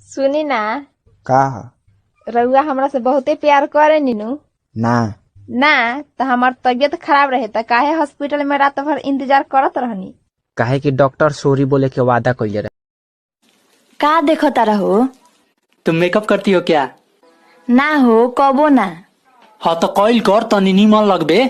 सुनी ना, का रउआ हमरा से बहुते प्यार करे नीनू। ना ना तो हमार तबीयत खराब रहे त काहे हॉस्पिटल में रात भर इंतजार करत रहनी। काहे कि डॉक्टर सॉरी बोले के वादा कइले रहे। का देखो तारा हो? तुम मेकअप करती हो क्या? ना हो, कबो ना। हाँ तो कॉइल कर तनी नीमन लगबे।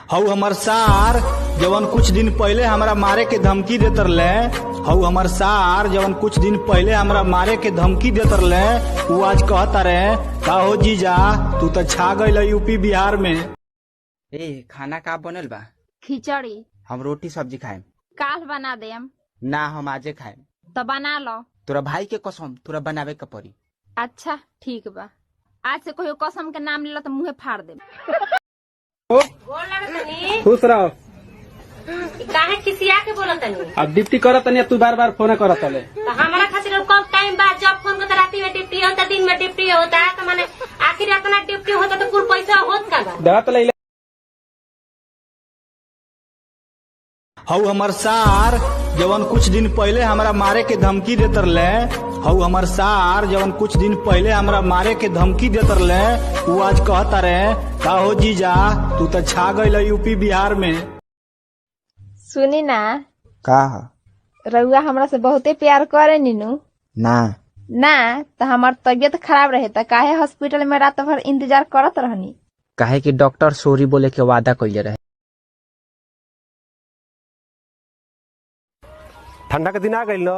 हऊ हमर सार जवन कुछ दिन पहले हमरा मारे के धमकी देत रहे, हऊ हमर सार जवन कुछ दिन पहले हमरा मारे के धमकी देत रहे, वो आज कहता रहे का हो जीजा तू तो छा गइल यूपी बिहार में। ए खाना का बनल बा? खिचड़ी हम रोटी सब्जी खाएम। काल बना देम। ना हम आजे खाएम। तो बना लो। तोरा भाई के कसम तोरा बनावे के पड़ी। अच्छा ठीक बा, आज से कोई कसम के नाम लेला तो मुंहे फाड़ दे। खुश रहो। काहे खिसिया के बोलत तनी? अब डिप्टी करत तनी, तू बार बार फोन करत तले। तो हमारा खातिर कम टाइम बाद जब फोन करता राती में डिप्टी होता, दिन में डिप्टी होता, तो माने आखिर अपना डिप्टी होता तो कुल पैसा होत का बा? दवा तो ले ले। हऊ हमर सार जवन कुछ दिन पहले हमरा मारे के धमकी देत रहे, हऊ हमर सार जवन कुछ दिन पहले हमरा मारे के धमकी देत रहे, वो आज कहता रहे का हो जीजा तू तो छा गइल यूपी बिहार में। सुनी ना, का रउआ हमरा से बहुते प्यार करे नीनू। ना ना तो हमार तबीयत खराब रहे त काहे हॉस्पिटल में रात भर इंतजार करत रहनी। काहे कि डॉक्टर सॉरी बोले के वादा कइले रहे। ठंडा के दिन आ गई न,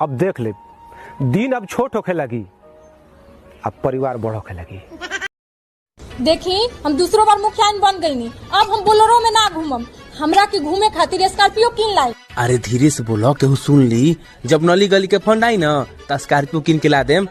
अब देख ले दिन अब छोट होखे लगी, अब परिवार बड़ होखे लगी। देखी हम दूसरो बार मुखियान बन गई, अब हम बोलेरो में ना घूमम, हमरा के घूमे खातिर स्कॉर्पियो किन लाई। अरे धीरे से बोलो, केहू सुन ली। जब नली गली के फंड आई न तो स्कॉर्पियो किन के ला देम।